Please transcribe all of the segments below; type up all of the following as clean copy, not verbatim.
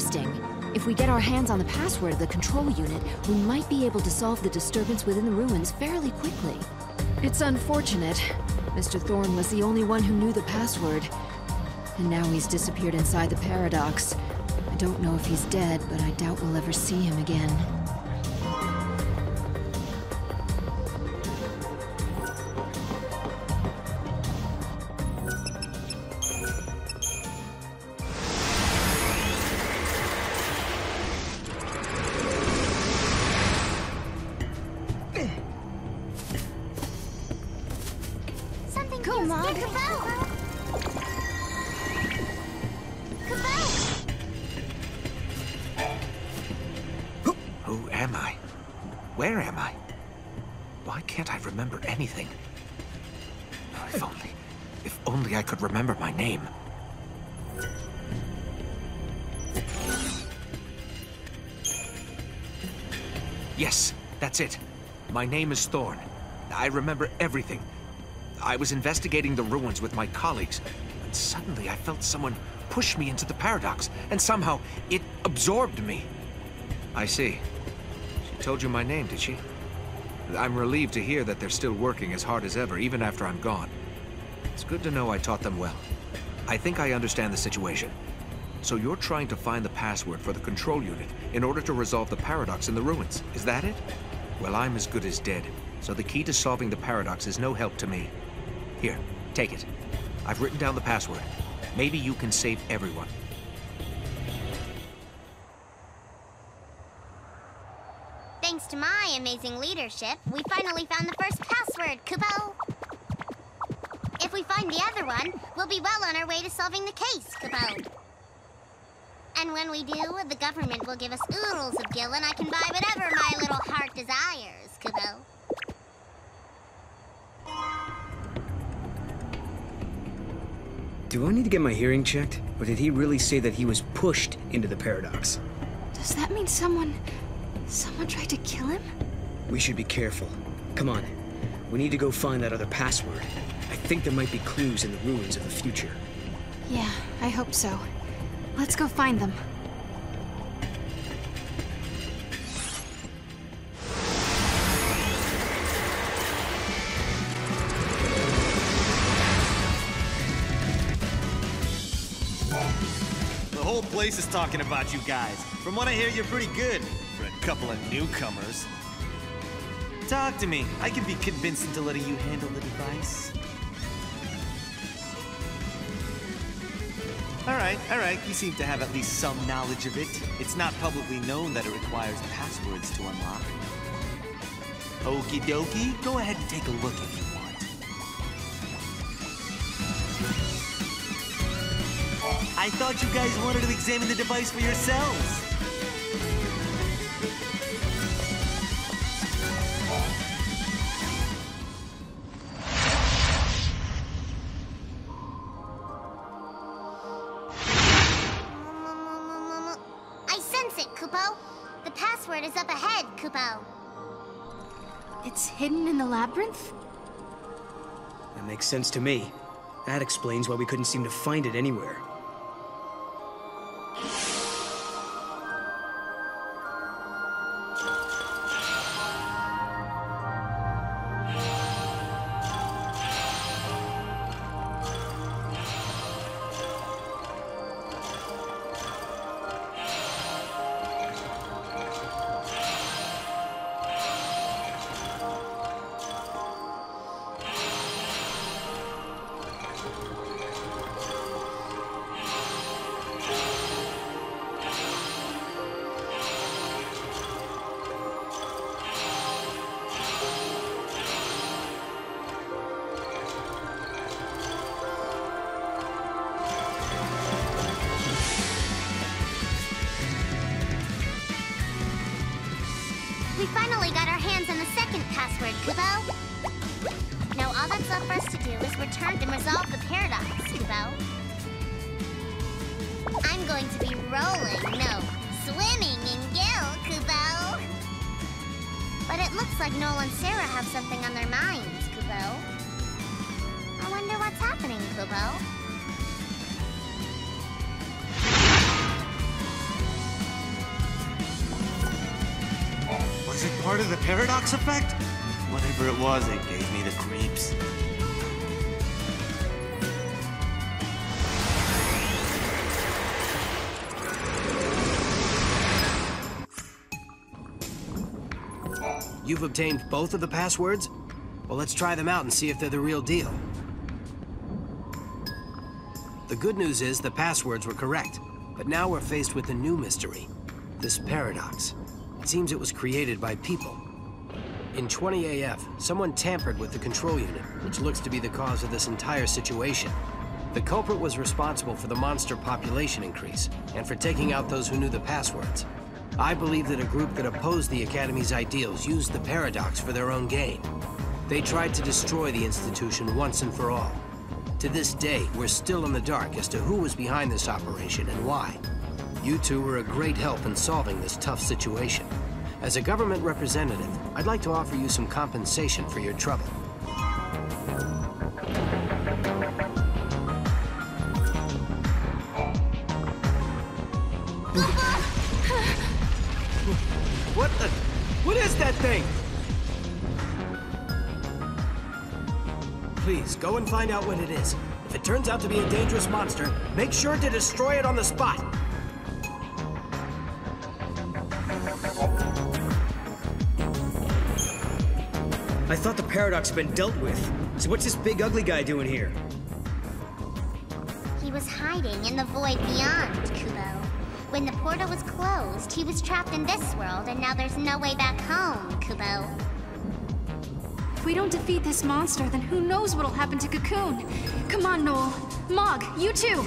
interesting. If we get our hands on the password of the control unit, we might be able to solve the disturbance within the ruins fairly quickly. It's unfortunate. Mr. Thorne was the only one who knew the password. And now he's disappeared inside the paradox. I don't know if he's dead, but I doubt we'll ever see him again. Who am I? Where am I? Why can't I remember anything? If only I could remember my name. Yes, that's it. My name is Thorne. I remember everything. I was investigating the ruins with my colleagues, and suddenly I felt someone push me into the paradox, and somehow it absorbed me. I see. She told you my name, did she? I'm relieved to hear that they're still working as hard as ever, even after I'm gone. It's good to know I taught them well. I think I understand the situation. So you're trying to find the password for the control unit in order to resolve the paradox in the ruins, is that it? Well, I'm as good as dead, so the key to solving the paradox is no help to me. Here, take it. I've written down the password. Maybe you can save everyone. Thanks to my amazing leadership, we finally found the first password, Kupo. If we find the other one, we'll be well on our way to solving the case, Kupo. And when we do, the government will give us oodles of gil and I can buy whatever my little heart desires, Kupo. Do I need to get my hearing checked? Or did he really say that he was pushed into the paradox? Does that mean someone tried to kill him? We should be careful. Come on. We need to go find that other password. I think there might be clues in the ruins of the future. Yeah, I hope so. Let's go find them. The whole place is talking about you guys. From what I hear, you're pretty good for a couple of newcomers. Talk to me. I can be convinced into letting you handle the device. All right. You seem to have at least some knowledge of it. It's not publicly known that it requires passwords to unlock. Okie dokie. Go ahead and take a look if you want. I thought you guys wanted to examine the device for yourselves. I sense it, Kupo. The password is up ahead, Kupo. It's hidden in the labyrinth? That makes sense to me. That explains why we couldn't seem to find it anywhere. We finally got our hands on the second password, Kupo. Now all that's left for us to do is return and resolve the paradox, Kupo. I'm going to be rolling, no, swimming in gil, Kupo. But it looks like Noel and Sarah have something on their minds, Kupo. I wonder what's happening, Kupo. part of the paradox effect? Whatever it was, it gave me the creeps. You've obtained both of the passwords? Well, let's try them out and see if they're the real deal. The good news is the passwords were correct, but now we're faced with a new mystery. This paradox. It seems it was created by people. In 20 AF, someone tampered with the control unit, which looks to be the cause of this entire situation. The culprit was responsible for the monster population increase, and for taking out those who knew the passwords. I believe that a group that opposed the Academy's ideals used the paradox for their own gain. They tried to destroy the institution once and for all. To this day, we're still in the dark as to who was behind this operation and why. You two were a great help in solving this tough situation. As a government representative, I'd like to offer you some compensation for your trouble. What is that thing? Please, go and find out what it is. If it turns out to be a dangerous monster, make sure to destroy it on the spot. I thought the paradox had been dealt with. So what's this big ugly guy doing here? He was hiding in the void beyond, Kubo. When the portal was closed, he was trapped in this world, and now there's no way back home, Kubo. If we don't defeat this monster, then who knows what'll happen to Cocoon? Come on, Noel. Mog, you too!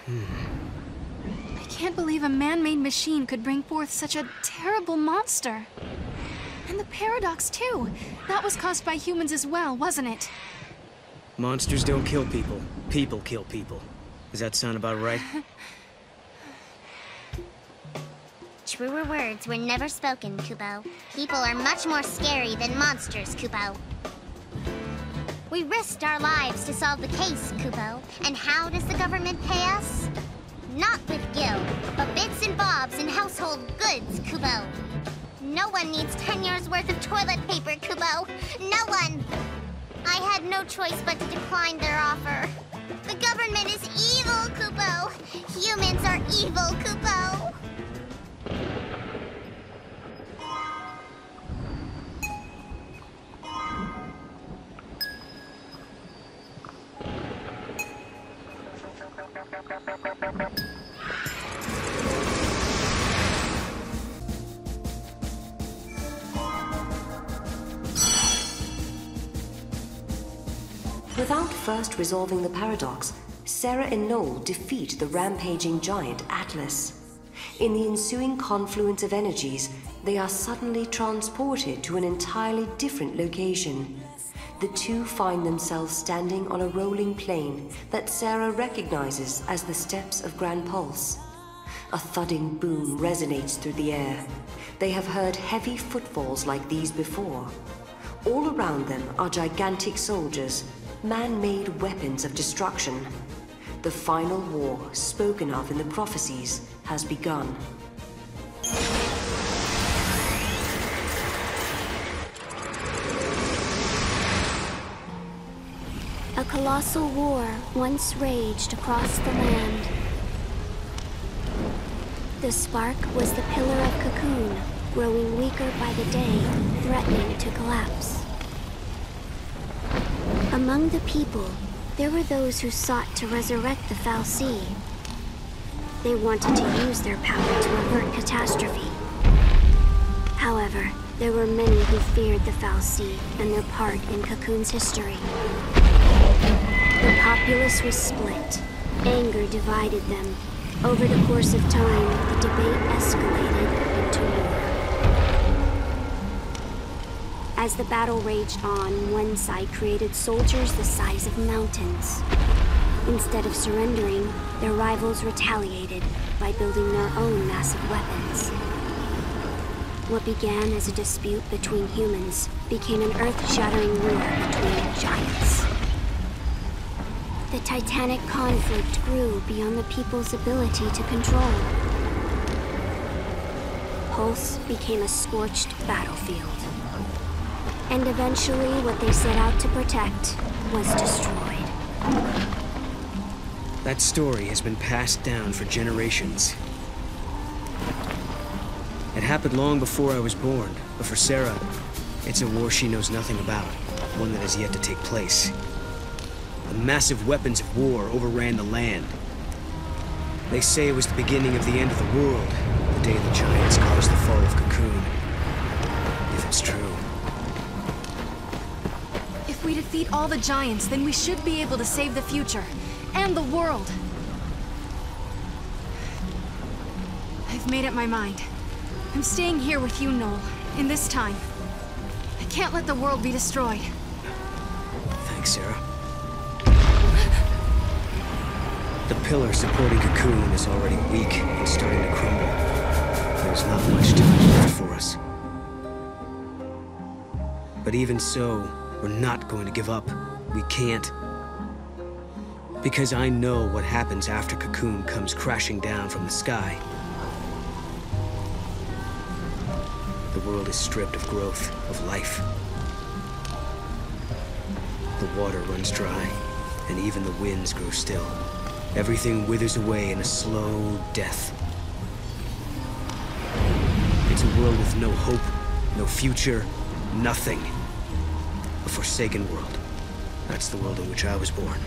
I can't believe a man-made machine could bring forth such a terrible monster. And the paradox, too. That was caused by humans as well, wasn't it? Monsters don't kill people. People kill people. Does that sound about right? Truer words were never spoken, Kubo. People are much more scary than monsters, Kubo. We risked our lives to solve the case, Kubo. And how does the government pay us? Not with gil, but bits and bobs and household goods, Kubo. No one needs 10 years worth of toilet paper, Kubo. No one! I had no choice but to decline their offer. The government is evil, Kubo. Humans are evil, Kubo. Without first resolving the paradox, Sarah and Noel defeat the rampaging giant Atlas. In the ensuing confluence of energies, they are suddenly transported to an entirely different location. The two find themselves standing on a rolling plain that Sarah recognizes as the steps of Grand Pulse. A thudding boom resonates through the air. They have heard heavy footfalls like these before. All around them are gigantic soldiers, man-made weapons of destruction. The final war, spoken of in the prophecies, has begun. A colossal war once raged across the land. The spark was the pillar of Cocoon, growing weaker by the day, threatening to collapse. Among the people, there were those who sought to resurrect the Fal'Cie. They wanted to use their power to avert catastrophe. However, there were many who feared the Fal'Cie and their part in Cocoon's history. The populace was split. Anger divided them. Over the course of time, the debate escalated into war. As the battle raged on, one side created soldiers the size of mountains. Instead of surrendering, their rivals retaliated by building their own massive weapons. What began as a dispute between humans became an earth-shattering war between giants. The titanic conflict grew beyond the people's ability to control. Pulse became a scorched battlefield. And eventually, what they set out to protect was destroyed. That story has been passed down for generations. It happened long before I was born, but for Sarah, it's a war she knows nothing about, one that has yet to take place. The massive weapons of war overran the land. They say it was the beginning of the end of the world, the day the giants caused the fall of Cocoon. If it's true. If we defeat all the giants, then we should be able to save the future. And the world. I've made up my mind. I'm staying here with you, Noel, in this time. I can't let the world be destroyed. Thanks, Sarah. The pillar supporting Cocoon is already weak and starting to crumble. There's not much time left for us. But even so, we're not going to give up. We can't. Because I know what happens after Cocoon comes crashing down from the sky. The world is stripped of growth, of life. The water runs dry, and even the winds grow still. Everything withers away in a slow death. It's a world with no hope, no future, nothing. A forsaken world. That's the world in which I was born.